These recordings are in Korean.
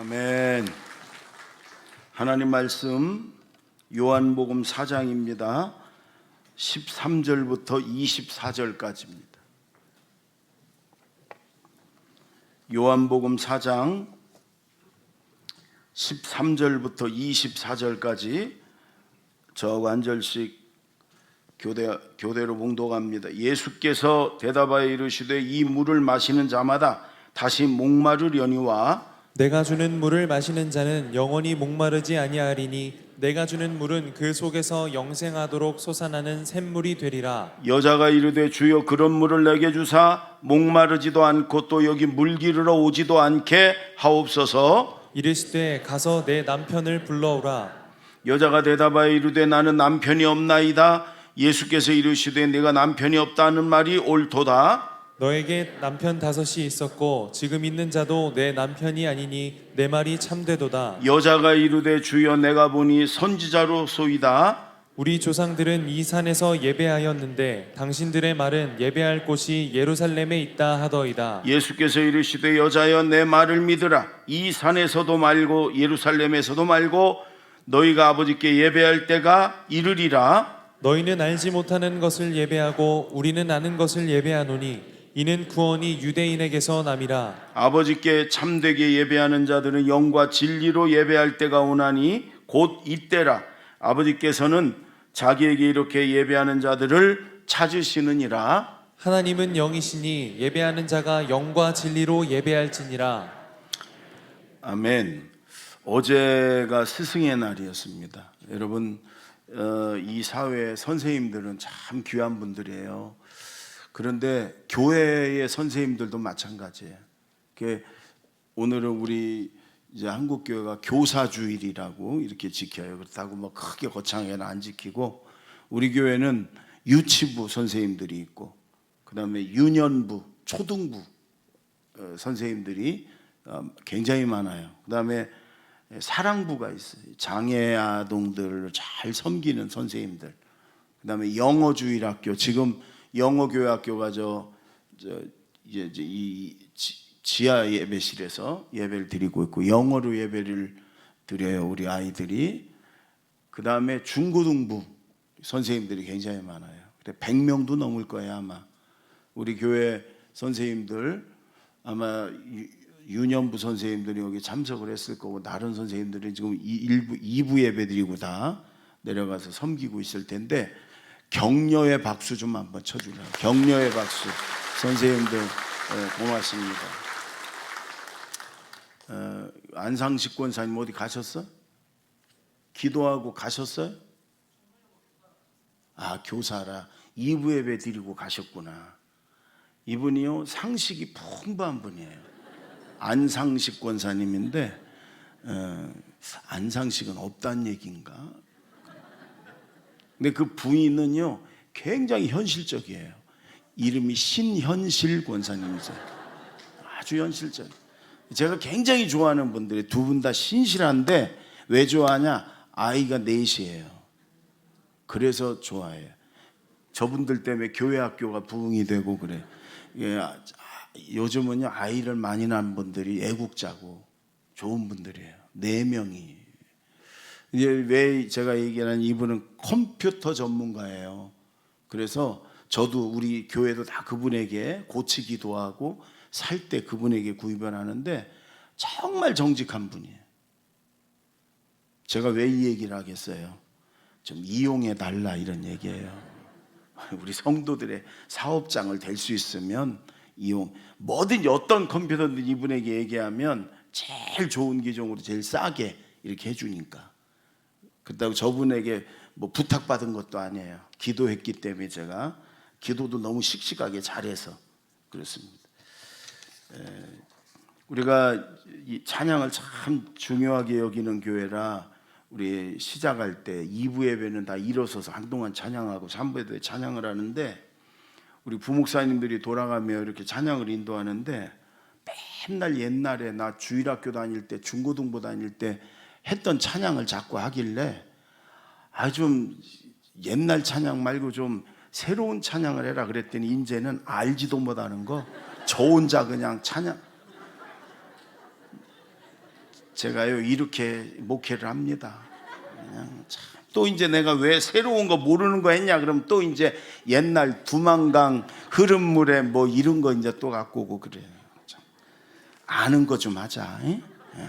아멘. 하나님 말씀 요한복음 4장입니다. 13절부터 24절까지입니다. 요한복음 4장 13절부터 24절까지 저하고 한 절씩 교대로 봉독합니다. 예수께서 대답하여 이르시되 이 물을 마시는 자마다 다시 목마르려니와 내가 주는 물을 마시는 자는 영원히 목마르지 아니하리니 내가 주는 물은 그 속에서 영생하도록 솟아나는 샘물이 되리라. 여자가 이르되 주여 그런 물을 내게 주사 목마르지도 않고 또 여기 물 기르러 오지도 않게 하옵소서. 이르시되 가서 내 남편을 불러오라. 여자가 대답하여 이르되 나는 남편이 없나이다. 예수께서 이르시되 네가 남편이 없다는 말이 옳도다. 너에게 남편 5이 있었고 지금 있는 자도 내 남편이 아니니 내 말이 참되도다. 여자가 이르되 주여 내가 보니 선지자로소이다. 우리 조상들은 이 산에서 예배하였는데 당신들의 말은 예배할 곳이 예루살렘에 있다 하더이다. 예수께서 이르시되 여자여 내 말을 믿으라. 이 산에서도 말고 예루살렘에서도 말고 너희가 아버지께 예배할 때가 이르리라. 너희는 알지 못하는 것을 예배하고 우리는 아는 것을 예배하노니 이는 구원이 유대인에게서 남이라. 아버지께 참되게 예배하는 자들은 영과 진리로 예배할 때가 오나니 곧 이때라. 아버지께서는 자기에게 이렇게 예배하는 자들을 찾으시느니라. 하나님은 영이시니 예배하는 자가 영과 진리로 예배할지니라. 아멘. 어제가 스승의 날이었습니다. 여러분, 이 사회 선생님들은 참 귀한 분들이에요. 그런데 교회의 선생님들도 마찬가지예요. 오늘은 우리 이제 한국 교회가 교사주일이라고 이렇게 지켜요. 그렇다고 뭐 크게 거창하게는 안 지키고, 우리 교회는 유치부 선생님들이 있고, 그다음에 유년부, 초등부 선생님들이 굉장히 많아요. 그다음에 사랑부가 있어요. 장애 아동들을 잘 섬기는 선생님들. 그다음에 영어주일학교, 지금 영어교회학교가 이제 이 지하 예배실에서 예배를 드리고 있고 영어로 예배를 드려요, 우리 아이들이. 그다음에 중고등부 선생님들이 굉장히 많아요. 100명도 넘을 거예요, 아마. 우리 교회 선생님들 아마 유년부 선생님들이 여기 참석을 했을 거고, 다른 선생님들이 지금 2부 예배 드리고 다 내려가서 섬기고 있을 텐데, 격려의 박수 좀 한번 쳐주라. 격려의 박수. 선생님들 고맙습니다. 안상식 권사님 어디 가셨어? 기도하고 가셨어요? 아, 교사라. 2부 예배 드리고 가셨구나. 이분이요, 상식이 풍부한 분이에요. 안상식 권사님인데, 안상식은 없다는 얘기인가? 근데 그 부인은요 굉장히 현실적이에요. 이름이 신현실 권사님이세요. 아주 현실적. 제가 굉장히 좋아하는 분들이 두 분 다 신실한데, 왜 좋아하냐? 아이가 넷이에요. 그래서 좋아해요. 저분들 때문에 교회 학교가 부흥이 되고 그래. 요즘은요 아이를 많이 낳은 분들이 애국자고 좋은 분들이에요. 4명이. 이제 왜 제가 얘기하는, 이분은 컴퓨터 전문가예요. 그래서 저도 우리 교회도 다 그분에게 고치기도 하고 살 때 그분에게 구입을 하는데 정말 정직한 분이에요. 제가 왜 이 얘기를 하겠어요? 좀 이용해 달라 이런 얘기예요. 우리 성도들의 사업장을 될 수 있으면 뭐든지 어떤 컴퓨터든 이분에게 얘기하면 제일 좋은 기종으로 제일 싸게 이렇게 해주니까. 그렇다고 저분에게 뭐 부탁받은 것도 아니에요. 기도했기 때문에 제가 기도도 너무 씩씩하게 잘해서 그렇습니다. 우리가 이 찬양을 참 중요하게 여기는 교회라, 우리 시작할 때 2부 예배는 다 일어서서 한동안 찬양하고 3부 예배 찬양을 하는데, 우리 부목사님들이 돌아가며 이렇게 찬양을 인도하는데, 맨날 옛날에 나 주일학교 다닐 때, 중고등부 다닐 때 했던 찬양을 자꾸 하길래, 좀 옛날 찬양 말고 좀 새로운 찬양을 해라 그랬더니, 이제는 알지도 못하는 거 저 혼자 그냥 찬양. 제가요 이렇게 목회를 합니다. 그냥 참. 또 이제 내가 왜 새로운 거 모르는 거 했냐 그러면 또 이제 옛날 두만강 흐름물에 뭐 이런 거 이제 또 갖고 오고 그래요. 참. 아는 거 좀 하자.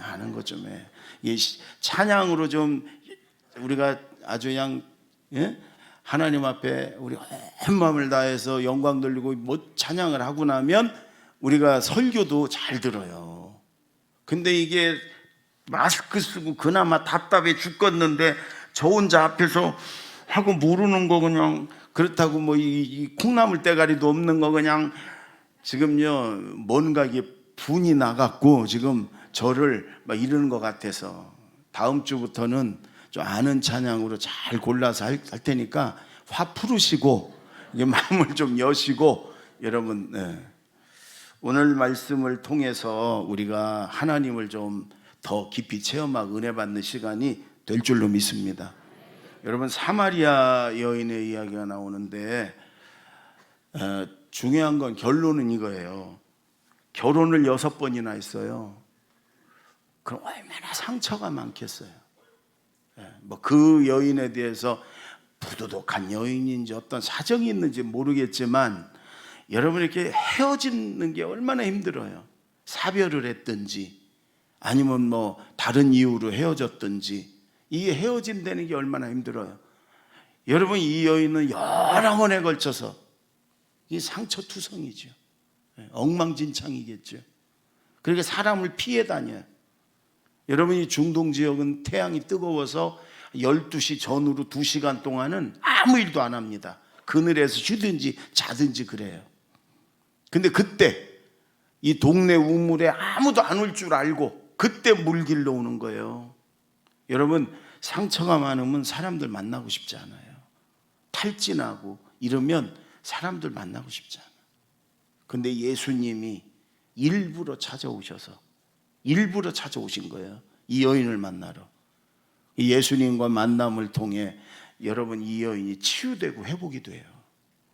아는 거 좀 해. 이 찬양으로 좀 우리가 아주 그냥 하나님 앞에 우리 온 마음을 다해서 영광 돌리고 뭐 찬양을 하고 나면 우리가 설교도 잘 들어요. 근데 이게 마스크 쓰고 그나마 답답해 죽겠는데 저 혼자 앞에서 하고 모르는 거 그냥 그렇다고 뭐 이 콩나물 대가리도 없는 거 그냥 지금요 뭔가 이게 분이 나갖고 지금 저를 막 이러는 것 같아서 다음 주부터는 좀 아는 찬양으로 잘 골라서 할 테니까 화 풀으시고 이게 마음을 좀 여시고 여러분 오늘 말씀을 통해서 우리가 하나님을 좀 더 깊이 체험하고 은혜 받는 시간이 될 줄로 믿습니다. 여러분 사마리아 여인의 이야기가 나오는데 중요한 건 결론은 이거예요. 결혼을 6번이나 했어요. 그럼 얼마나 상처가 많겠어요. 뭐 그 여인에 대해서 부도덕한 여인인지 어떤 사정이 있는지 모르겠지만 여러분 이렇게 헤어지는 게 얼마나 힘들어요. 사별을 했든지 아니면 뭐 다른 이유로 헤어졌든지 이 헤어진다는 게 얼마나 힘들어요. 여러분 이 여인은 여러 번에 걸쳐서 이 상처투성이죠. 엉망진창이겠죠. 그렇게 사람을 피해 다녀요. 여러분 이 중동 지역은 태양이 뜨거워서 12시 전후로 2시간 동안은 아무 일도 안 합니다. 그늘에서 쉬든지 자든지 그래요. 근데 그때 이 동네 우물에 아무도 안 올 줄 알고 그때 물길로 오는 거예요. 여러분 상처가 많으면 사람들 만나고 싶지 않아요. 탈진하고 이러면 사람들 만나고 싶지 않아요. 근데 예수님이 일부러 찾아오신 거예요. 이 여인을 만나러. 예수님과 만남을 통해 여러분 이 여인이 치유되고 회복이 돼요.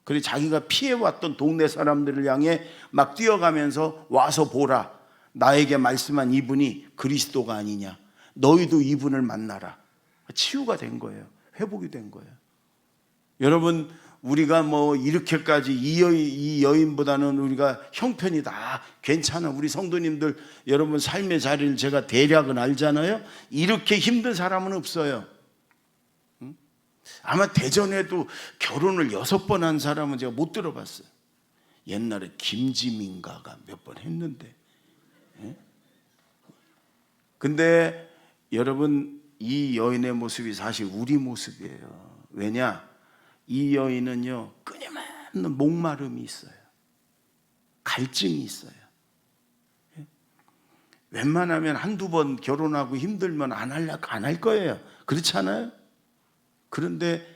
그래서 자기가 피해왔던 동네 사람들을 향해 막 뛰어가면서 와서 보라. 나에게 말씀한 이분이 그리스도가 아니냐. 너희도 이분을 만나라. 치유가 된 거예요. 회복이 된 거예요. 여러분 우리가 뭐 이렇게까지 이 여인보다는 우리가 형편이다 괜찮아. 우리 성도님들 여러분 삶의 자리를 제가 대략은 알잖아요. 이렇게 힘든 사람은 없어요. 아마 대전에도 결혼을 6번 한 사람은 제가 못 들어봤어요. 옛날에 김지민가가 몇 번 했는데. 근데 여러분 이 여인의 모습이 사실 우리 모습이에요. 왜냐? 이 여인은요 끊임없는 목마름이 있어요. 갈증이 있어요. 웬만하면 한두 번 결혼하고 힘들면 안 할 거예요. 그렇지 않아요? 그런데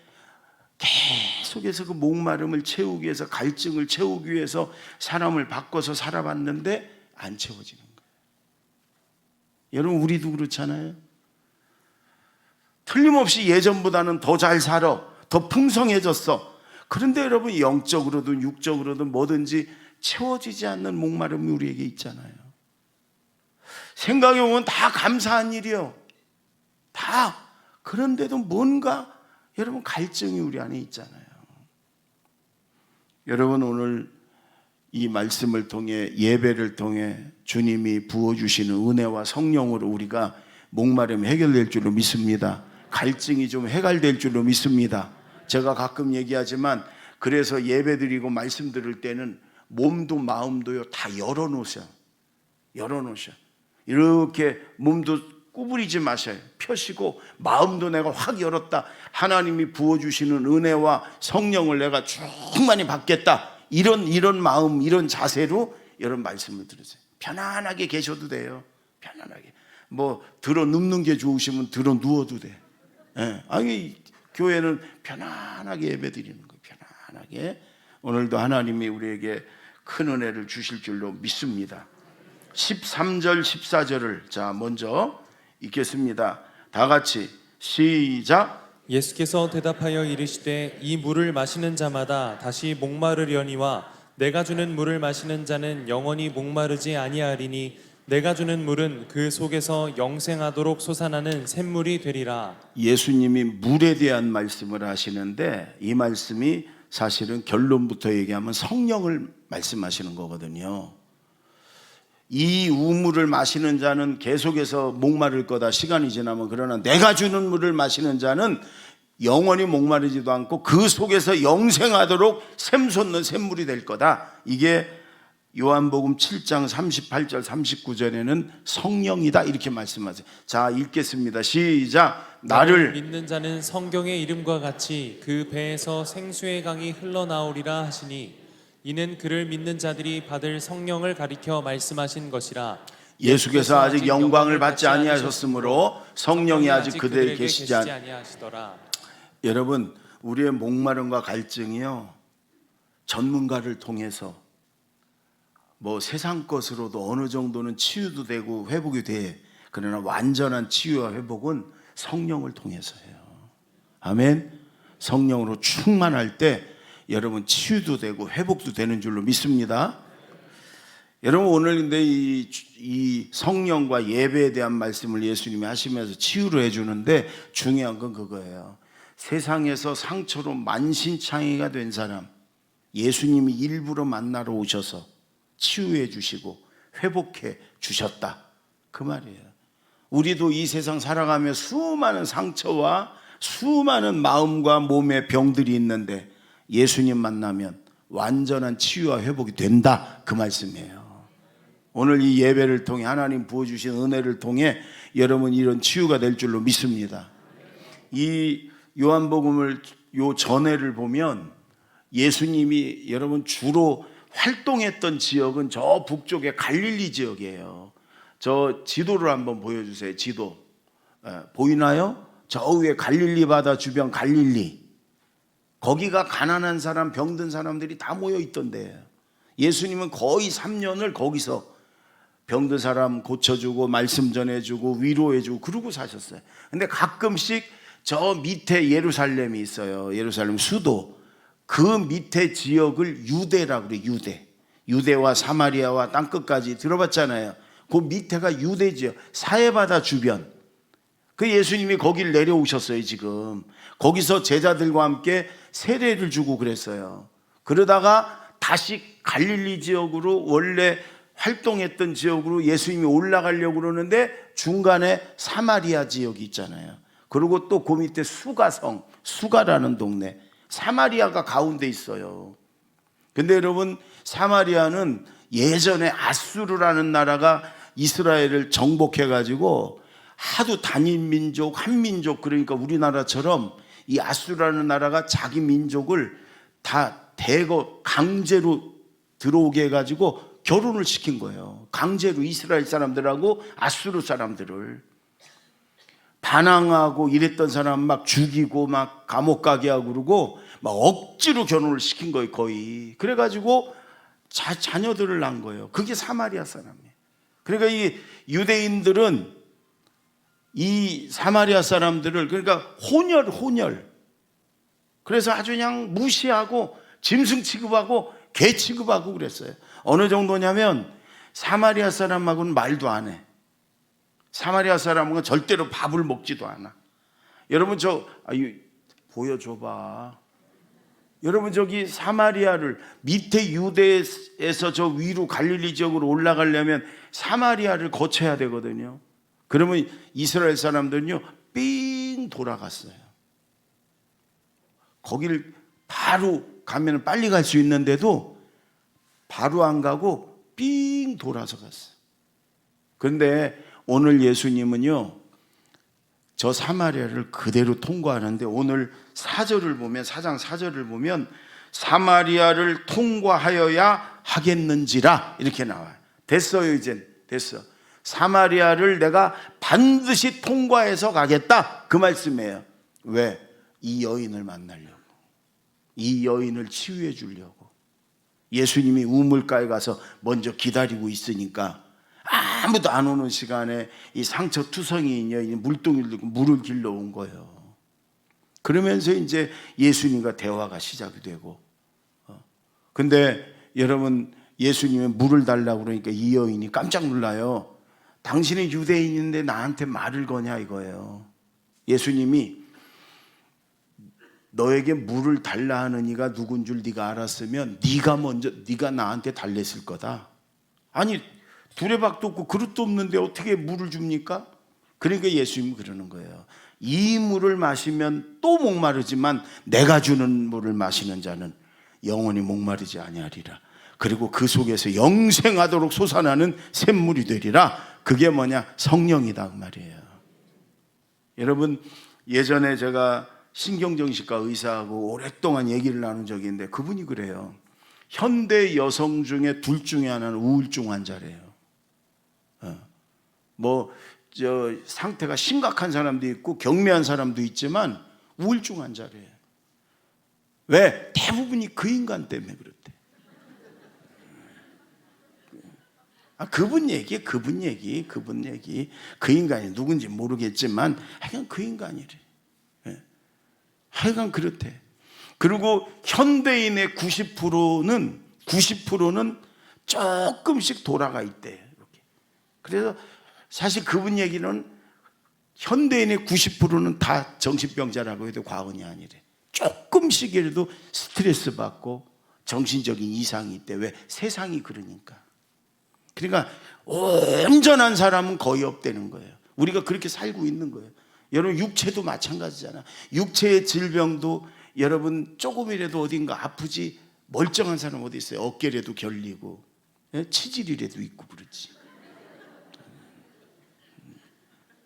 계속해서 그 목마름을 채우기 위해서 갈증을 채우기 위해서 사람을 바꿔서 살아봤는데 안 채워지는 거예요. 여러분 우리도 그렇잖아요. 틀림없이 예전보다는 더 잘 살아, 더 풍성해졌어. 그런데 여러분 영적으로든 육적으로든 뭐든지 채워지지 않는 목마름이 우리에게 있잖아요. 생각해보면 다 감사한 일이요. 다. 그런데도 뭔가 여러분 갈증이 우리 안에 있잖아요. 여러분 오늘 이 말씀을 통해 예배를 통해 주님이 부어주시는 은혜와 성령으로 우리가 목마름이 해결될 줄로 믿습니다. 갈증이 좀 해결될 줄로 믿습니다. 제가 가끔 얘기하지만 그래서 예배 드리고 말씀 들을 때는 몸도 마음도요 다 열어놓으셔. 이렇게 몸도 구부리지 마셔요. 펴시고 마음도 내가 확 열었다. 하나님이 부어주시는 은혜와 성령을 내가 충만히 받겠다. 이런 마음, 이런 자세로 여러분 말씀을 들으세요. 편안하게 계셔도 돼요. 편안하게. 뭐 들어 눕는 게 좋으시면 들어 누워도 돼. 아니 교회는 편안하게 예배 드리는 거예요. 편안하게. 오늘도 하나님이 우리에게 큰 은혜를 주실 줄로 믿습니다. 13절 14절을 자 먼저 읽겠습니다. 다 같이 시작. 예수께서 대답하여 이르시되 이 물을 마시는 자마다 다시 목마르려니와 내가 주는 물을 마시는 자는 영원히 목마르지 아니하리니 내가 주는 물은 그 속에서 영생하도록 솟아나는 샘물이 되리라. 예수님이 물에 대한 말씀을 하시는데 이 말씀이 사실은 결론부터 얘기하면 성령을 말씀하시는 거거든요. 이 우물을 마시는 자는 계속해서 목마를 거다. 시간이 지나면. 그러나 내가 주는 물을 마시는 자는 영원히 목마르지도 않고 그 속에서 영생하도록 샘솟는 샘물이 될 거다. 이게 요한복음 7장 38절 39절에는 성령이다 이렇게 말씀하세요. 자, 읽겠습니다. 시작. 나를 믿는 자는 성경의 이름과 같이 그 배에서 생수의 강이 흘러나오리라 하시니 이는 그를 믿는 자들이 받을 성령을 가리켜 말씀하신 것이라. 예수께서 아직 영광을 받지 아니하셨으므로 성령이 아직 그들에게 계시지 아니하시더라. 여러분, 우리의 목마름과 갈증이요, 전문가를 통해서 뭐 세상 것으로도 어느 정도는 치유도 되고 회복이 돼. 그러나 완전한 치유와 회복은 성령을 통해서예요. 아멘. 성령으로 충만할 때 여러분 치유도 되고 회복도 되는 줄로 믿습니다. 여러분, 오늘 근데 이 성령과 예배에 대한 말씀을 예수님이 하시면서 치유를 해주는데 중요한 건 그거예요. 세상에서 상처로 만신창이가 된 사람, 예수님이 일부러 만나러 오셔서 치유해 주시고 회복해 주셨다, 그 말이에요. 우리도 이 세상 살아가며 수많은 상처와 수많은 마음과 몸의 병들이 있는데 예수님 만나면 완전한 치유와 회복이 된다, 그 말씀이에요. 오늘 이 예배를 통해 하나님 부어주신 은혜를 통해 여러분 이런 치유가 될 줄로 믿습니다. 이 요한복음을 요 전해를 보면 예수님이 여러분 주로 활동했던 지역은 저 북쪽의 갈릴리 지역이에요. 저 지도를 한번 보여주세요. 지도 보이나요? 저 위에 갈릴리 바다 주변 갈릴리, 거기가 가난한 사람, 병든 사람들이 다 모여 있던데 예수님은 거의 3년을 거기서 병든 사람 고쳐주고 말씀 전해주고 위로해주고 그러고 사셨어요. 근데 가끔씩 저 밑에 예루살렘이 있어요. 예루살렘 수도. 그 밑에 지역을 유대라고 그래요. 유대. 유대와 사마리아와 땅끝까지 들어봤잖아요. 그 밑에가 유대 지역, 사해바다 주변. 그 예수님이 거길 내려오셨어요. 지금 거기서 제자들과 함께 세례를 주고 그랬어요. 그러다가 다시 갈릴리 지역으로, 원래 활동했던 지역으로 예수님이 올라가려고 그러는데 중간에 사마리아 지역이 있잖아요. 그리고 또 그 밑에 수가성, 수가라는 동네, 사마리아가 가운데 있어요. 근데 여러분, 사마리아는 예전에 아수르라는 나라가 이스라엘을 정복해가지고 하도 단일 민족, 한민족, 그러니까 우리나라처럼 이 아수르라는 나라가 자기 민족을 다 대거 강제로 들어오게 해가지고 결혼을 시킨 거예요. 강제로 이스라엘 사람들하고 아수르 사람들을 반항하고 이랬던 사람 막 죽이고 막 감옥 가게 하고 그러고 막 억지로 결혼을 시킨 거예요, 거의. 그래가지고 자녀들을 낳은 거예요. 그게 사마리아 사람이에요. 그러니까 이 유대인들은 이 사마리아 사람들을, 그러니까 혼혈. 그래서 아주 그냥 무시하고 짐승 취급하고 개 취급하고 그랬어요. 어느 정도냐면 사마리아 사람하고는 말도 안 해. 사마리아 사람은 절대로 밥을 먹지도 않아. 여러분 보여줘봐. 여러분, 저기 사마리아를 밑에 유대에서 저 위로 갈릴리 지역으로 올라가려면 사마리아를 거쳐야 되거든요. 그러면 이스라엘 사람들은요 삥 돌아갔어요. 거기를 바로 가면 빨리 갈 수 있는데도 바로 안 가고 삥 돌아서 갔어요. 그런데 오늘 예수님은요 저 사마리아를 그대로 통과하는데, 오늘 4절을 보면, 4장 4절을 보면 사마리아를 통과하여야 하겠는지라 이렇게 나와요. 됐어요. 이젠 됐어. 사마리아를 내가 반드시 통과해서 가겠다, 그 말씀이에요. 왜? 이 여인을 만나려고, 이 여인을 치유해 주려고. 예수님이 우물가에 가서 먼저 기다리고 있으니까 아무도 안 오는 시간에 이 상처투성이인 여인이 물동이를 들고 물을 길러 온 거예요. 그러면서 이제 예수님과 대화가 시작이 되고, 근데 여러분, 예수님이 물을 달라고 그러니까 이 여인이 깜짝 놀라요. 당신은 유대인인데 나한테 말을 거냐 이거예요. 예수님이 너에게 물을 달라 하는 이가 누군 줄 네가 알았으면 네가 나한테 달랬을 거다. 아니 두레박도 없고 그릇도 없는데 어떻게 물을 줍니까? 그러니까 예수님이 그러는 거예요. 이 물을 마시면 또 목마르지만 내가 주는 물을 마시는 자는 영원히 목마르지 아니하리라. 그리고 그 속에서 영생하도록 솟아나는 샘물이 되리라. 그게 뭐냐? 성령이다 그 말이에요. 여러분, 예전에 제가 신경정신과 의사하고 오랫동안 얘기를 나눈 적이 있는데 그분이 그래요. 현대 여성 중에 둘 중에 하나는 우울증 환자래요. 상태가 심각한 사람도 있고 경미한 사람도 있지만 우울증 환자래요. 왜? 대부분이 그 인간 때문에 그렇대. 그분 얘기. 그 인간이 누군지 모르겠지만 하여간 그 인간이래. 하여간 그렇대. 그리고 현대인의 90%는 조금씩 돌아가 있대. 이렇게. 그래서 사실 그분 얘기는 현대인의 90%는 다 정신병자라고 해도 과언이 아니래. 조금씩이라도 스트레스 받고 정신적인 이상이 있대. 왜? 세상이 그러니까. 그러니까 온전한 사람은 거의 없다는 거예요. 우리가 그렇게 살고 있는 거예요. 여러분 육체도 마찬가지잖아. 육체의 질병도 여러분 조금이라도 어딘가 아프지 멀쩡한 사람 어디 있어요? 어깨라도 결리고 치질이라도 있고 그렇지.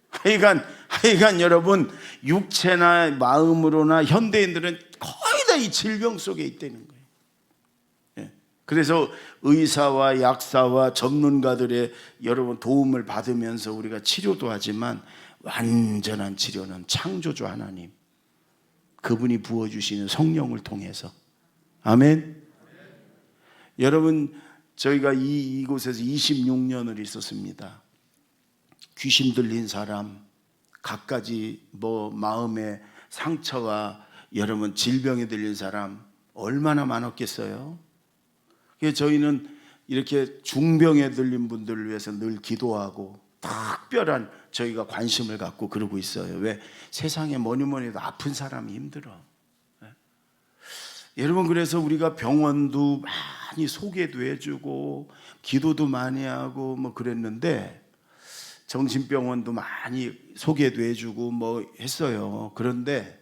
하여간 여러분 육체나 마음으로나 현대인들은 거의 다 이 질병 속에 있다는 거예요. 그래서 의사와 약사와 전문가들의 여러분 도움을 받으면서 우리가 치료도 하지만 완전한 치료는 창조주 하나님 그분이 부어주시는 성령을 통해서. 아멘. 여러분 저희가 이곳에서 26년을 있었습니다. 귀신 들린 사람, 갖가지 마음의 상처와 여러분 질병에 들린 사람 얼마나 많았겠어요? 그래서 저희는 이렇게 중병에 들린 분들을 위해서 늘 기도하고 특별한 저희가 관심을 갖고 그러고 있어요. 왜? 세상에 뭐니 해도 아픈 사람이 힘들어. 여러분 그래서 우리가 병원도 많이 소개도 해주고 기도도 많이 하고 그랬는데 정신병원도 많이 소개도 해주고 했어요. 그런데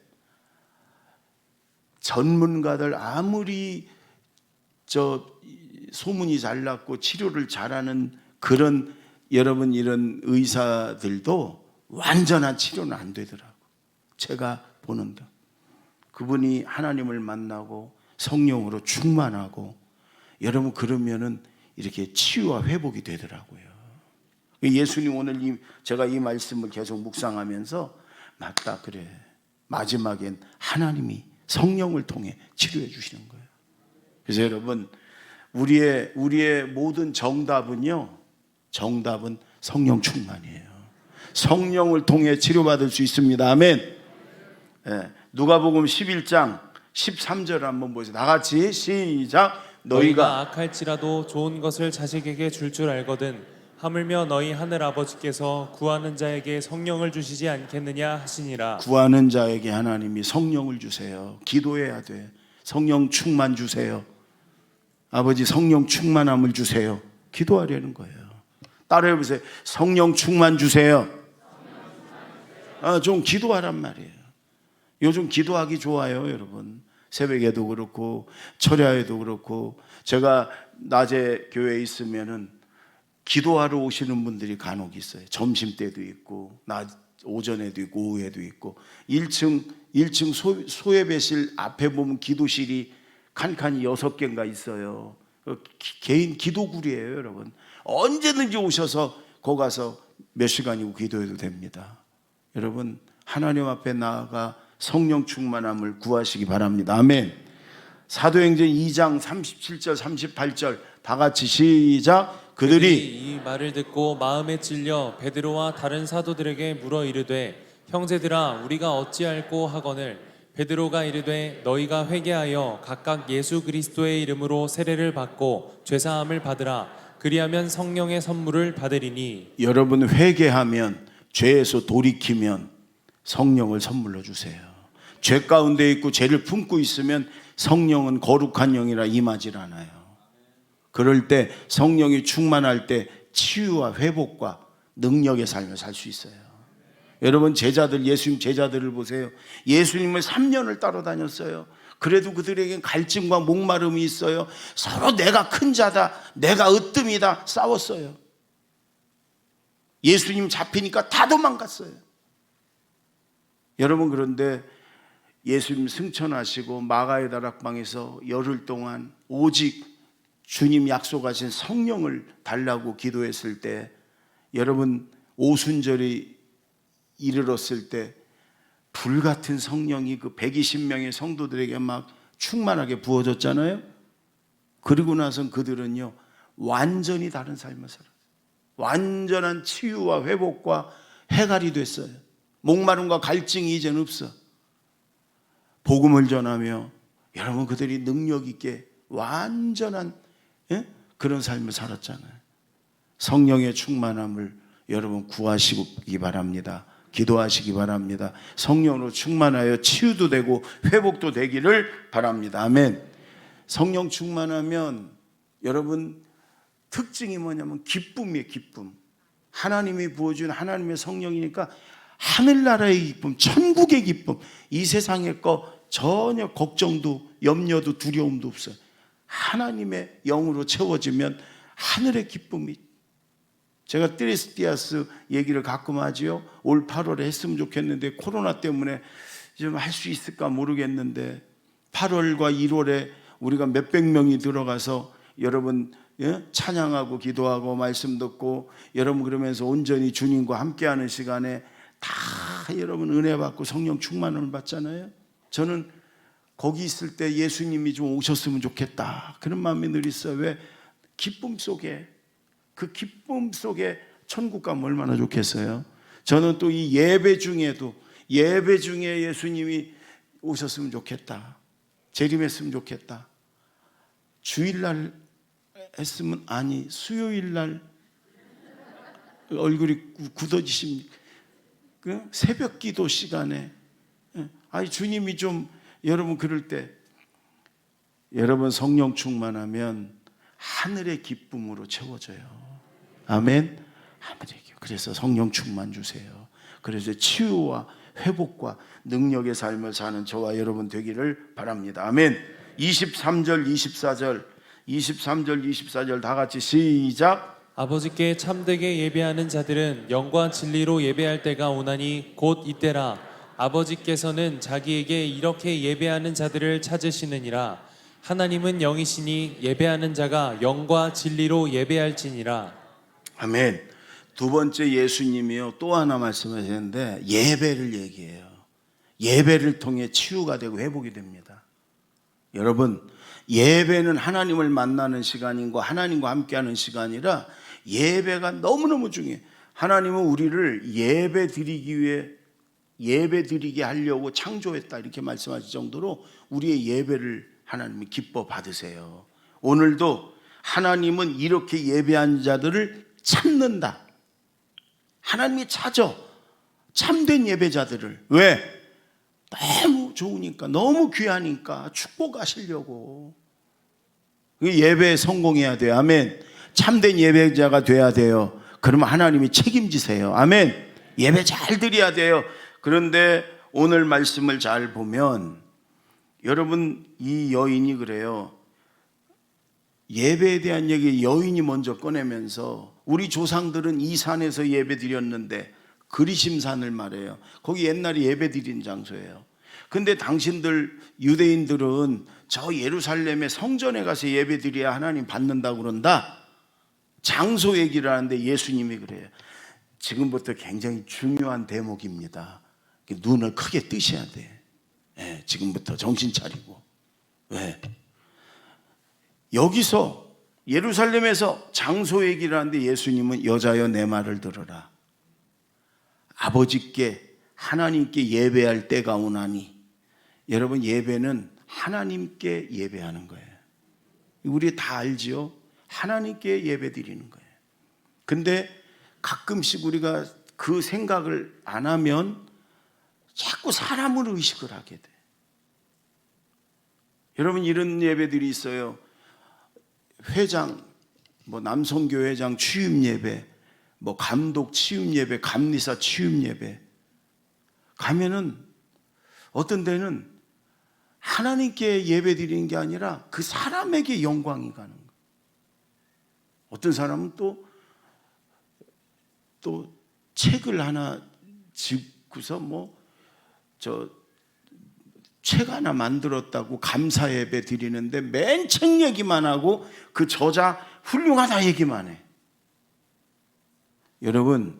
전문가들 아무리 소문이 잘 났고 치료를 잘하는 그런 여러분 이런 의사들도 완전한 치료는 안 되더라고. 제가 보는데 그분이 하나님을 만나고 성령으로 충만하고 여러분 그러면은 이렇게 치유와 회복이 되더라고요. 예수님 오늘 제가 이 말씀을 계속 묵상하면서 맞다 그래. 마지막엔 하나님이 성령을 통해 치료해 주시는 거예요. 그래서 여러분 우리의 모든 정답은 성령 충만이에요. 성령을 통해 치료받을 수 있습니다. 아멘. 누가복음 11장 13절 한번 보세요. 다 같이 시작. 너희가 악할지라도 좋은 것을 자식에게 줄 알거든 하물며 너희 하늘 아버지께서 구하는 자에게 성령을 주시지 않겠느냐 하시니라. 구하는 자에게 하나님이 성령을 주세요. 기도해야 돼. 성령 충만 주세요. 아버지 성령 충만함을 주세요. 기도하려는 거예요. 따라해 보세요. 성령 충만 주세요. 좀 기도하란 말이에요. 요즘 기도하기 좋아요, 여러분. 새벽에도 그렇고 철야에도 그렇고 제가 낮에 교회에 있으면은 기도하러 오시는 분들이 간혹 있어요. 점심때도 있고 오전에도 있고 오후에도 있고 1층 소예배실 앞에 보면 기도실이 칸칸이 6개인가 있어요. 개인 기도굴이에요, 여러분. 언제든지 오셔서 거기 가서 몇 시간이고 기도해도 됩니다. 여러분 하나님 앞에 나아가 성령 충만함을 구하시기 바랍니다. 아멘. 사도행전 2장 37절 38절 다 같이 시작. 그들이 이 말을 듣고 마음에 찔려 베드로와 다른 사도들에게 물어 이르되 형제들아 우리가 어찌할꼬 하거늘 베드로가 이르되 너희가 회개하여 각각 예수 그리스도의 이름으로 세례를 받고 죄사함을 받으라. 그리하면 성령의 선물을 받으리니. 여러분 회개하면, 죄에서 돌이키면 성령을 선물로 주세요. 죄 가운데 있고 죄를 품고 있으면 성령은 거룩한 영이라 임하질 않아요. 그럴 때 성령이 충만할 때 치유와 회복과 능력의 삶을 살 수 있어요. 여러분 제자들, 예수님 제자들을 보세요. 예수님을 3년을 따라다녔어요. 그래도 그들에겐 갈증과 목마름이 있어요. 서로 내가 큰 자다, 내가 으뜸이다 싸웠어요. 예수님 잡히니까 다 도망갔어요. 여러분 그런데 예수님 승천하시고 마가의 다락방에서 열흘 동안 오직 주님 약속하신 성령을 달라고 기도했을 때, 여러분 오순절이 이르렀을 때 불같은 성령이 그 120명의 성도들에게 막 충만하게 부어졌잖아요. 그리고 나선 그들은요 완전히 다른 삶을 살아요. 완전한 치유와 회복과 해갈이 됐어요. 목마름과 갈증이 이제는 없어. 복음을 전하며 여러분 그들이 능력 있게 완전한 그런 삶을 살았잖아요. 성령의 충만함을 여러분 구하시기 바랍니다. 기도하시기 바랍니다. 성령으로 충만하여 치유도 되고 회복도 되기를 바랍니다. 아멘. 성령 충만하면 여러분 특징이 뭐냐면 기쁨이에요. 기쁨. 하나님이 부어준 하나님의 성령이니까 하늘나라의 기쁨, 천국의 기쁨, 이 세상의 거 전혀 걱정도 염려도 두려움도 없어요. 하나님의 영으로 채워지면 하늘의 기쁨이. 제가 트리스티아스 얘기를 가끔 하지요. 올 8월에 했으면 좋겠는데 코로나 때문에 좀 할 수 있을까 모르겠는데 8월과 1월에 우리가 몇백 명이 들어가서 여러분 찬양하고 기도하고 말씀 듣고 여러분 그러면서 온전히 주님과 함께하는 시간에 다 여러분 은혜 받고 성령 충만을 받잖아요. 저는 거기 있을 때 예수님이 좀 오셨으면 좋겠다 그런 마음이 늘 있어요. 왜? 기쁨 속에, 그 기쁨 속에 천국 가면 얼마나 좋겠어요. 저는 또 이 예배 중에 예수님이 오셨으면 좋겠다, 재림했으면 좋겠다. 주일날 했으면, 아니 수요일날 얼굴이 굳어지십니까? 그 새벽 기도 시간에 아니 주님이 좀 여러분 그럴 때 여러분 성령 충만하면 하늘의 기쁨으로 채워져요. 아멘. 하늘의 기쁨. 그래서 성령 충만 주세요. 그래서 치유와 회복과 능력의 삶을 사는 저와 여러분 되기를 바랍니다. 아멘. 23절 24절 다 같이 시작. 아버지께 참되게 예배하는 자들은 영과 진리로 예배할 때가 오나니 곧 이때라. 아버지께서는 자기에게 이렇게 예배하는 자들을 찾으시느니라. 하나님은 영이시니 예배하는 자가 영과 진리로 예배할지니라. 아멘. 두 번째 예수님이요 또 하나 말씀하셨는데 예배를 얘기해요. 예배를 통해 치유가 되고 회복이 됩니다. 여러분 예배는 하나님을 만나는 시간이고 하나님과 함께하는 시간이라 예배가 너무너무 중요해요. 하나님은 우리를 예배 드리기 위해 예배 드리게 하려고 창조했다 이렇게 말씀하실 정도로 우리의 예배를 하나님이 기뻐 받으세요. 오늘도 하나님은 이렇게 예배한 자들을 찾는다. 하나님이 찾아 참된 예배자들을. 왜? 너무 좋으니까, 너무 귀하니까 축복하시려고. 예배에 성공해야 돼요. 아멘. 참된 예배자가 돼야 돼요. 그러면 하나님이 책임지세요. 아멘. 예배 잘 드려야 돼요. 그런데 오늘 말씀을 잘 보면 여러분 이 여인이 그래요. 예배에 대한 얘기 여인이 먼저 꺼내면서 우리 조상들은 이 산에서 예배 드렸는데, 그리심산을 말해요. 거기 옛날에 예배 드린 장소예요. 근데 당신들 유대인들은 저 예루살렘의 성전에 가서 예배 드려야 하나님 받는다고 그런다. 장소 얘기를 하는데 예수님이 그래요. 지금부터 굉장히 중요한 대목입니다. 눈을 크게 뜨셔야 돼. 네, 지금부터 정신 차리고. 왜? 여기서 예루살렘에서 장소 얘기를 하는데 예수님은 여자여 내 말을 들어라. 아버지께 하나님께 예배할 때가 오나니. 여러분 예배는 하나님께 예배하는 거예요. 우리 다 알지요? 하나님께 예배 드리는 거예요. 근데 가끔씩 우리가 그 생각을 안 하면 자꾸 사람을 의식을 하게 돼. 여러분, 이런 예배들이 있어요. 회장, 뭐 남성교회장 취임 예배, 뭐 감독 취임 예배, 감리사 취임 예배 가면은 어떤 데는 하나님께 예배 드리는 게 아니라 그 사람에게 영광이 가는 거예요. 어떤 사람은 또 책을 하나 짓고서 책 하나 만들었다고 감사 예배 드리는데 맨 책 얘기만 하고 그 저자 훌륭하다 얘기만 해. 여러분,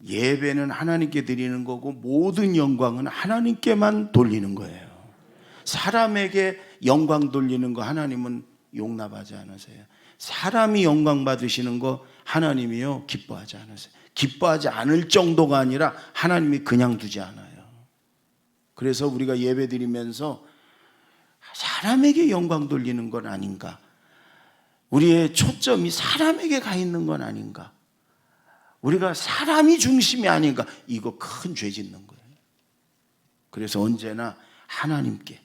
예배는 하나님께 드리는 거고 모든 영광은 하나님께만 돌리는 거예요. 사람에게 영광 돌리는 거 하나님은 용납하지 않으세요. 사람이 영광 받으시는 거 하나님이요 기뻐하지 않으세요. 기뻐하지 않을 정도가 아니라 하나님이 그냥 두지 않아요. 그래서 우리가 예배 드리면서 사람에게 영광 돌리는 건 아닌가, 우리의 초점이 사람에게 가 있는 건 아닌가, 우리가 사람이 중심이 아닌가, 이거 큰 죄 짓는 거예요. 그래서 언제나 하나님께.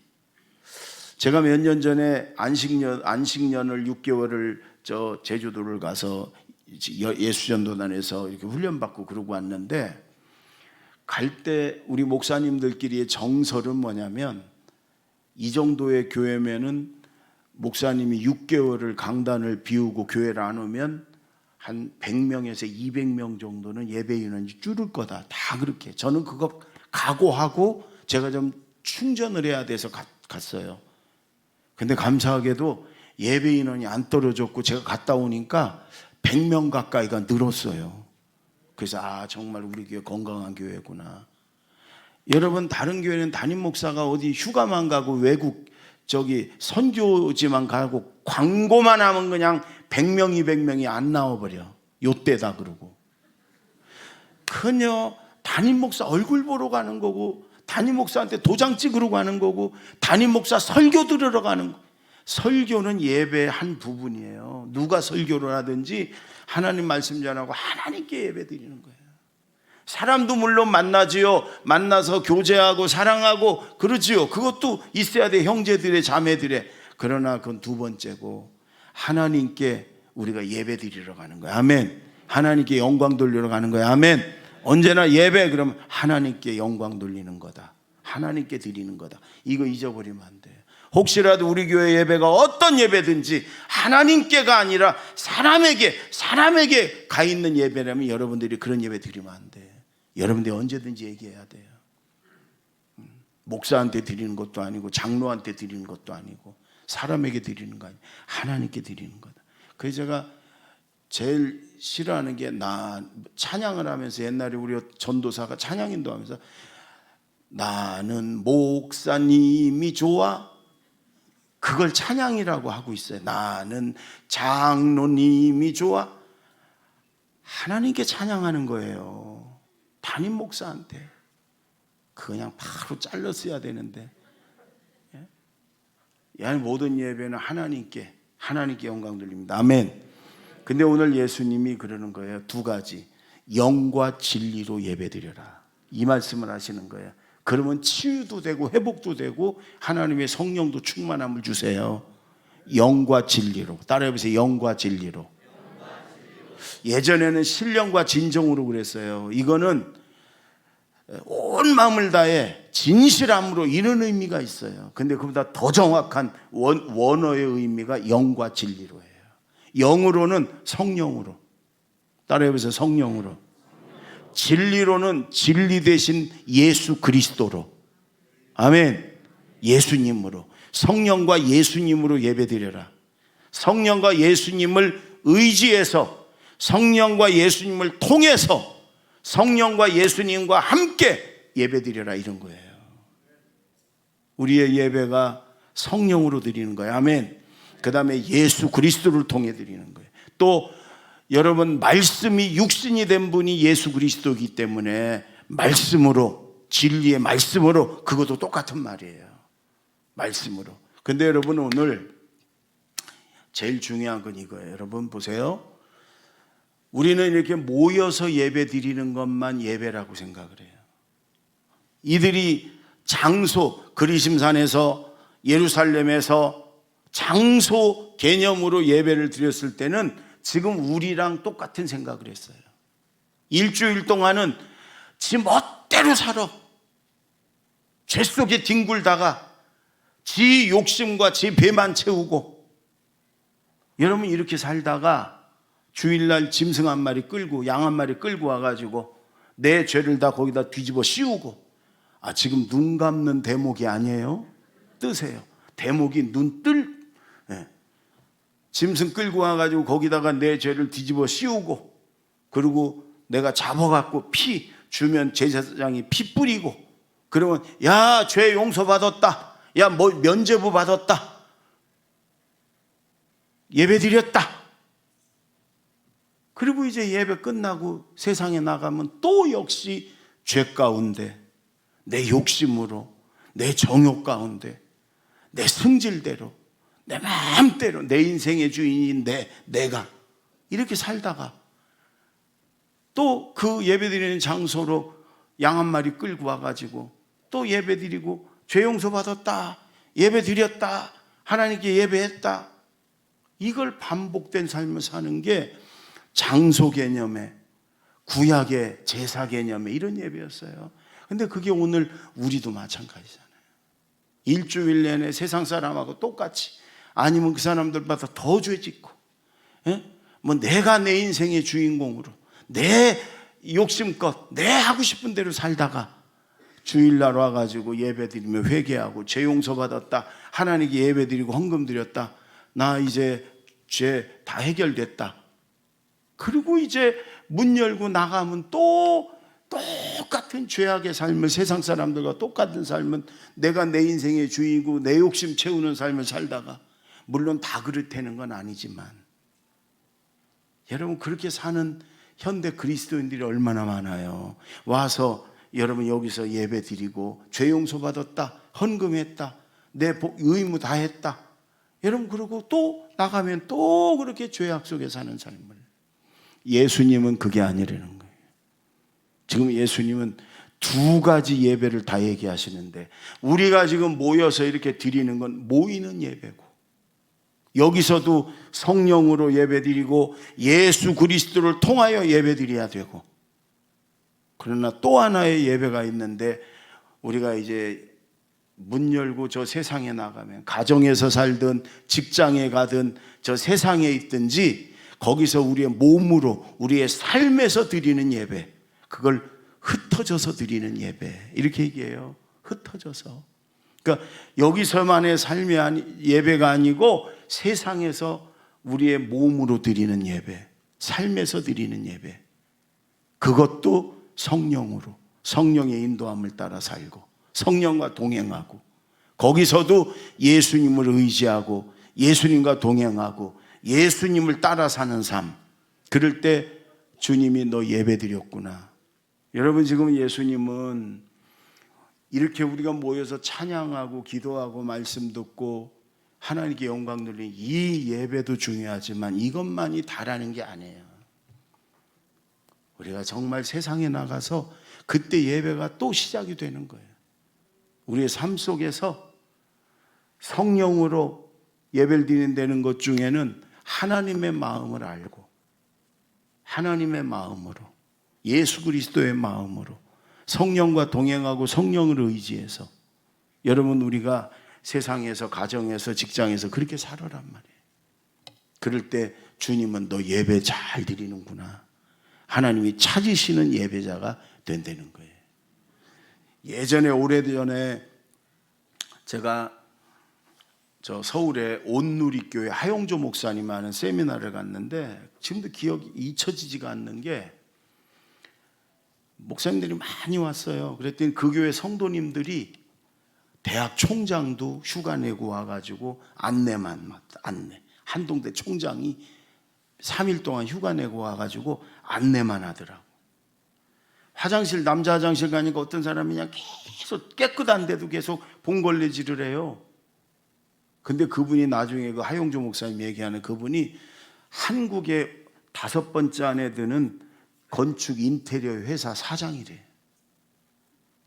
제가 몇 년 전에 안식년을 6개월을 제주도를 가서 예수전도단에서 이렇게 훈련받고 그러고 왔는데, 갈 때 우리 목사님들끼리의 정설은 뭐냐면, 이 정도의 교회면은 목사님이 6개월을 강단을 비우고 교회를 안 오면 한 100명에서 200명 정도는 예배 인원이 줄을 거다. 다 그렇게. 저는 그거 각오하고 제가 좀 충전을 해야 돼서 갔어요. 근데 감사하게도 예배 인원이 안 떨어졌고 제가 갔다 오니까 100명 가까이가 늘었어요. 그래서 정말 우리 교회 건강한 교회구나. 여러분, 다른 교회는 담임 목사가 어디 휴가만 가고 외국 선교지만 가고 광고만 하면 그냥 100명 200명이 안 나와버려. 요때다 그러고. 그녀 담임 목사 얼굴 보러 가는 거고, 담임 목사한테 도장 찍으러 가는 거고, 담임 목사 설교 들으러 가는 거. 설교는 예배의 한 부분이에요. 누가 설교를 하든지 하나님 말씀 전하고 하나님께 예배 드리는 거예요. 사람도 물론 만나지요. 만나서 교제하고 사랑하고 그러지요. 그것도 있어야 돼, 형제들의 자매들의. 그러나 그건 두 번째고, 하나님께 우리가 예배 드리러 가는 거예요. 아멘. 하나님께 영광 돌리러 가는 거예요. 아멘. 언제나 예배 그러면 하나님께 영광 돌리는 거다, 하나님께 드리는 거다. 이거 잊어버리면 안 돼요. 혹시라도 우리 교회 예배가 어떤 예배든지 하나님께가 아니라 사람에게 가 있는 예배라면 여러분들이 그런 예배 드리면 안 돼요. 여러분들이 언제든지 얘기해야 돼요. 목사한테 드리는 것도 아니고 장로한테 드리는 것도 아니고 사람에게 드리는 거 아니고 하나님께 드리는 거다. 그래서 제가 제일 싫어하는 게, 찬양을 하면서 옛날에 우리 전도사가 찬양 인도하면서 나는 목사님이 좋아, 그걸 찬양이라고 하고 있어요. 나는 장로님이 좋아. 하나님께 찬양하는 거예요. 담임 목사한테 그냥 바로 잘랐어야 되는데. 모든 예배는 하나님께 영광 돌립니다. 아멘. 근데 오늘 예수님이 그러는 거예요. 두 가지. 영과 진리로 예배드려라, 이 말씀을 하시는 거예요. 그러면 치유도 되고 회복도 되고 하나님의 성령도 충만함을 주세요. 영과 진리로. 따라해보세요. 영과 진리로. 예전에는 신령과 진정으로 그랬어요. 이거는 온 마음을 다해 진실함으로, 이런 의미가 있어요. 근데 그보다 더 정확한 원어의 의미가 영과 진리로예요. 영으로는 성령으로. 따라해보세요. 성령으로. 진리로는 진리 대신 예수 그리스도로. 아멘. 예수님으로. 성령과 예수님으로 예배드려라. 성령과 예수님을 의지해서, 성령과 예수님을 통해서, 성령과 예수님과 함께 예배드려라, 이런 거예요. 우리의 예배가 성령으로 드리는 거예요. 아멘. 그 다음에 예수 그리스도를 통해 드리는 거예요. 또 여러분, 말씀이 육신이 된 분이 예수 그리스도이기 때문에 말씀으로, 진리의 말씀으로, 그것도 똑같은 말이에요. 말씀으로. 근데 여러분, 오늘 제일 중요한 건 이거예요. 여러분 보세요. 우리는 이렇게 모여서 예배 드리는 것만 예배라고 생각을 해요. 이들이 장소, 그리심산에서 예루살렘에서 장소 개념으로 예배를 드렸을 때는 지금 우리랑 똑같은 생각을 했어요. 일주일 동안은 지 멋대로 살아. 죄 속에 뒹굴다가 지 욕심과 지 배만 채우고, 여러분 이렇게 살다가 주일날 짐승 한 마리 끌고 양 한 마리 끌고 와가지고 내 죄를 다 거기다 뒤집어 씌우고, 지금 눈 감는 대목이 아니에요. 뜨세요. 대목이 짐승 끌고 와가지고 거기다가 내 죄를 뒤집어 씌우고, 그리고 내가 잡아갖고 피 주면 제사장이 피 뿌리고, 그러면 야, 죄 용서받았다, 야, 뭐 면죄부 받았다, 예배 드렸다. 그리고 이제 예배 끝나고 세상에 나가면 또 역시 죄 가운데, 내 욕심으로, 내 정욕 가운데, 내 승질대로, 내 마음대로, 내 인생의 주인인 내가 이렇게 살다가 또 그 예배드리는 장소로 양 한 마리 끌고 와가지고 또 예배드리고, 죄 용서받았다, 예배드렸다, 하나님께 예배했다, 이걸 반복된 삶을 사는 게 장소 개념의, 구약의 제사 개념의 이런 예배였어요. 근데 그게 오늘 우리도 마찬가지잖아요. 일주일 내내 세상 사람하고 똑같이, 아니면 그 사람들보다 더 죄짓고, 뭐 내가 내 인생의 주인공으로 내 욕심껏 내 하고 싶은 대로 살다가 주일날 와가지고 예배드리며 회개하고 죄 용서받았다, 하나님께 예배드리고 헌금 드렸다, 나 이제 죄 다 해결됐다. 그리고 이제 문 열고 나가면 또 똑같은 죄악의 삶을, 세상 사람들과 똑같은 삶은, 내가 내 인생의 주인이고 내 욕심 채우는 삶을 살다가, 물론 다 그렇다는 건 아니지만, 여러분 그렇게 사는 현대 그리스도인들이 얼마나 많아요. 와서 여러분 여기서 예배 드리고 죄 용서받았다, 헌금했다, 내 의무 다 했다, 여러분 그러고 또 나가면 또 그렇게 죄악 속에 사는 삶을. 예수님은 그게 아니라는 거예요. 지금 예수님은 두 가지 예배를 다 얘기하시는데, 우리가 지금 모여서 이렇게 드리는 건 모이는 예배고, 여기서도 성령으로 예배드리고 예수 그리스도를 통하여 예배드려야 되고, 그러나 또 하나의 예배가 있는데, 우리가 이제 문 열고 저 세상에 나가면, 가정에서 살든 직장에 가든 저 세상에 있든지, 거기서 우리의 몸으로, 우리의 삶에서 드리는 예배, 그걸 흩어져서 드리는 예배, 이렇게 얘기해요. 흩어져서. 그러니까 여기서만의 삶이 예배가 아니고 세상에서 우리의 몸으로 드리는 예배, 삶에서 드리는 예배, 그것도 성령으로, 성령의 인도함을 따라 살고 성령과 동행하고, 거기서도 예수님을 의지하고 예수님과 동행하고 예수님을 따라 사는 삶. 그럴 때 주님이 너 예배 드렸구나. 여러분 지금 예수님은 이렇게 우리가 모여서 찬양하고 기도하고 말씀 듣고 하나님께 영광 돌리는 이 예배도 중요하지만 이것만이 다라는 게 아니에요. 우리가 정말 세상에 나가서 그때 예배가 또 시작이 되는 거예요. 우리의 삶 속에서 성령으로 예배를 드린다는 것 중에는 하나님의 마음을 알고, 하나님의 마음으로, 예수 그리스도의 마음으로 성령과 동행하고 성령을 의지해서, 여러분 우리가 세상에서, 가정에서, 직장에서 그렇게 살아란 말이에요. 그럴 때 주님은 너 예배 잘 드리는구나, 하나님이 찾으시는 예배자가 된다는 거예요. 예전에, 오래전에 제가 저 서울의 온누리교회 하용조 목사님 하는 세미나를 갔는데, 지금도 기억이 잊혀지지가 않는 게, 목사님들이 많이 왔어요. 그랬더니 그 교회 성도님들이 대학 총장도 휴가 내고 와가지고 안내. 한동대 총장이 3일 동안 휴가 내고 와가지고 안내만 하더라고. 화장실, 남자 화장실 가니까 어떤 사람이 그냥 계속 깨끗한데도 계속 봉걸레질을 해요. 근데 그분이 나중에 그 하용조 목사님 얘기하는 그분이 한국의 5번째 안에 드는 건축 인테리어 회사 사장이래.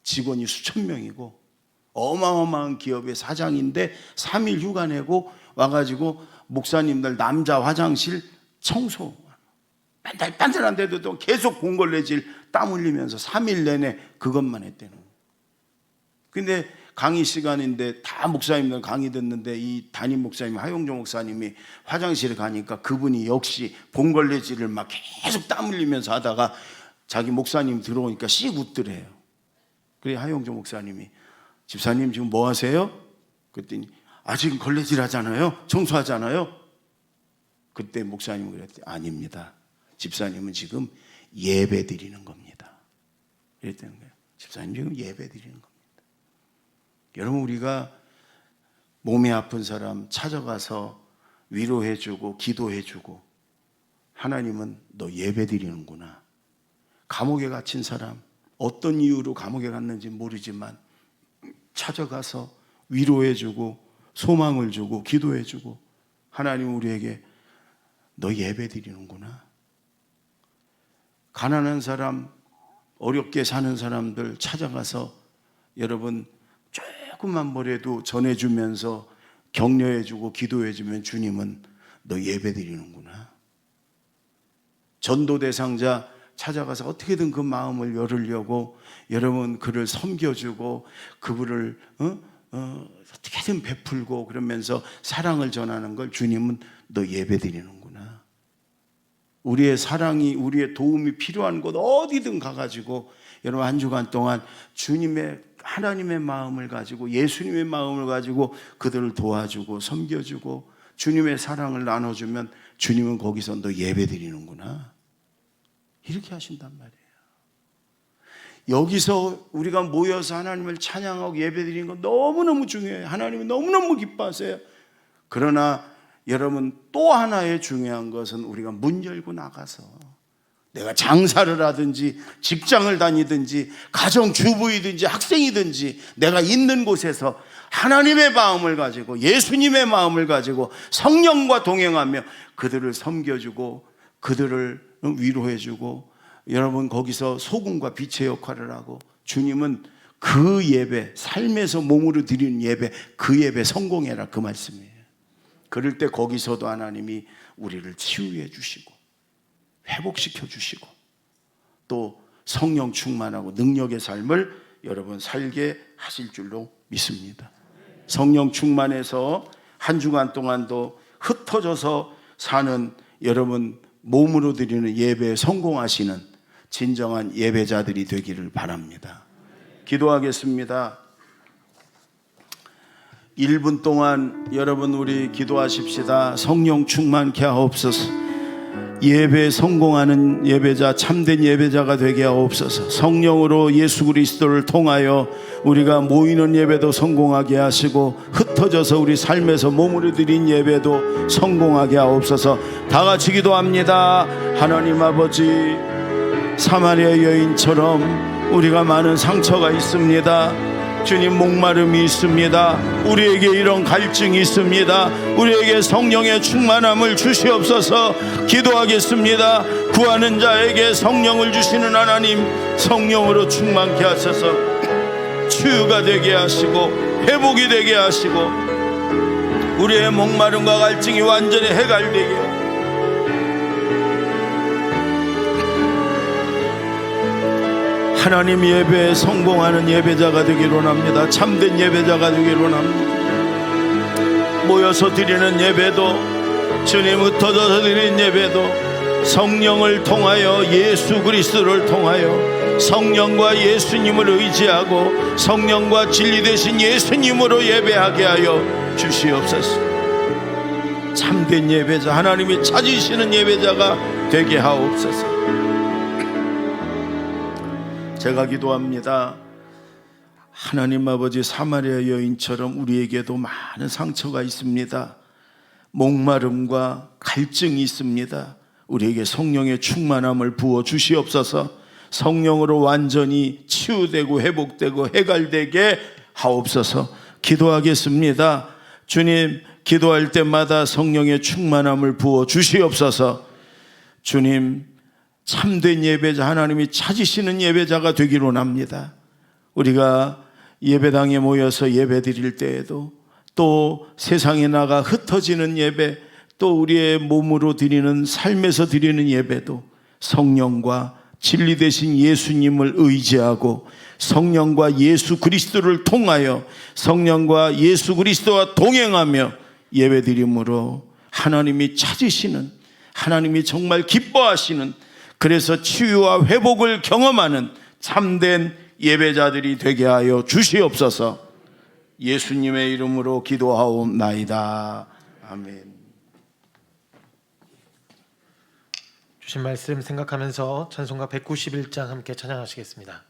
직원이 수천 명이고 어마어마한 기업의 사장인데 3일 휴가 내고 와가지고 목사님들 남자 화장실 청소 빤들빤들한데도 또 계속 봉골레질 땀 흘리면서 3일 내내 그것만 했대는 거예요. 근데 강의 시간인데 다 목사님들 강의 듣는데 이 담임 목사님 하용조 목사님이 화장실에 가니까 그분이 역시 봉골레질을 막 계속 땀 흘리면서 하다가 자기 목사님 들어오니까 씩 웃더래요. 그래 하용조 목사님이 집사님 지금 뭐 하세요? 그랬더니 지금 걸레질 하잖아요. 청소하잖아요. 그때 목사님은 그랬더니 아닙니다. 집사님은 지금 예배 드리는 겁니다. 이랬다는 거예요. 집사님 지금 예배 드리는 겁니다. 여러분 우리가 몸이 아픈 사람 찾아가서 위로해주고 기도해주고 하나님은 너 예배 드리는구나. 감옥에 갇힌 사람 어떤 이유로 감옥에 갔는지 모르지만 찾아가서 위로해주고 소망을 주고 기도해주고 하나님 우리에게 너 예배 드리는구나. 가난한 사람 어렵게 사는 사람들 찾아가서 여러분 조금만 뭐라도 전해주면서 격려해주고 기도해주면 주님은 너 예배 드리는구나. 전도 대상자 찾아가서 어떻게든 그 마음을 열으려고 여러분 그를 섬겨주고 그분을 어떻게든 베풀고 그러면서 사랑을 전하는 걸 주님은 너 예배 드리는구나. 우리의 사랑이 우리의 도움이 필요한 곳 어디든 가가지고 여러분 한 주간 동안 주님의 하나님의 마음을 가지고 예수님의 마음을 가지고 그들을 도와주고 섬겨주고 주님의 사랑을 나눠주면 주님은 거기서 너 예배 드리는구나 이렇게 하신단 말이에요. 여기서 우리가 모여서 하나님을 찬양하고 예배 드리는 건 너무너무 중요해요. 하나님이 너무너무 기뻐하세요. 그러나 여러분 또 하나의 중요한 것은 우리가 문 열고 나가서 내가 장사를 하든지 직장을 다니든지 가정주부이든지 학생이든지 내가 있는 곳에서 하나님의 마음을 가지고 예수님의 마음을 가지고 성령과 동행하며 그들을 섬겨주고 그들을 위로해주고 여러분 거기서 소금과 빛의 역할을 하고 주님은 그 예배 삶에서 몸으로 드리는 예배 그 예배 성공해라 그 말씀이에요. 그럴 때 거기서도 하나님이 우리를 치유해 주시고 회복시켜 주시고 또 성령 충만하고 능력의 삶을 여러분 살게 하실 줄로 믿습니다. 성령 충만해서 한 주간 동안도 흩어져서 사는 여러분 몸으로 드리는 예배에 성공하시는 진정한 예배자들이 되기를 바랍니다. 기도하겠습니다. 1분 동안 여러분 우리 기도하십시다. 성령 충만케 하옵소서. 예배에 성공하는 예배자 참된 예배자가 되게 하옵소서. 성령으로 예수 그리스도를 통하여 우리가 모이는 예배도 성공하게 하시고 흩어져서 우리 삶에서 몸으로 드린 예배도 성공하게 하옵소서. 다 같이 기도합니다. 하나님 아버지 사마리아 여인처럼 우리가 많은 상처가 있습니다. 주님 목마름이 있습니다. 우리에게 이런 갈증이 있습니다. 우리에게 성령의 충만함을 주시옵소서. 기도하겠습니다. 구하는 자에게 성령을 주시는 하나님 성령으로 충만케 하셔서 치유가 되게 하시고 회복이 되게 하시고 우리의 목마름과 갈증이 완전히 해결되게 하시고 하나님 예배에 성공하는 예배자가 되기로 합니다. 참된 예배자가 되기로 합니다. 모여서 드리는 예배도 주님 흩어져서 드리는 예배도 성령을 통하여 예수 그리스도를 통하여 성령과 예수님을 의지하고 성령과 진리 되신 예수님으로 예배하게 하여 주시옵소서. 참된 예배자 하나님이 찾으시는 예배자가 되게 하옵소서. 제가 기도합니다. 하나님 아버지 사마리아 여인처럼 우리에게도 많은 상처가 있습니다. 목마름과 갈증이 있습니다. 우리에게 성령의 충만함을 부어 주시옵소서. 성령으로 완전히 치유되고 회복되고 해결되게 하옵소서. 기도하겠습니다. 주님, 기도할 때마다 성령의 충만함을 부어 주시옵소서. 주님, 참된 예배자, 하나님이 찾으시는 예배자가 되기로 합니다. 우리가 예배당에 모여서 예배 드릴 때에도, 또 세상에 나가 흩어지는 예배, 또 우리의 몸으로 드리는, 삶에서 드리는 예배도 성령과 진리 되신 예수님을 의지하고 성령과 예수 그리스도를 통하여 성령과 예수 그리스도와 동행하며 예배드림으로 하나님이 찾으시는, 하나님이 정말 기뻐하시는, 그래서 치유와 회복을 경험하는 참된 예배자들이 되게 하여 주시옵소서. 예수님의 이름으로 기도하옵나이다. 아멘. 주신 말씀 생각하면서 찬송가 191장 함께 찬양하시겠습니다.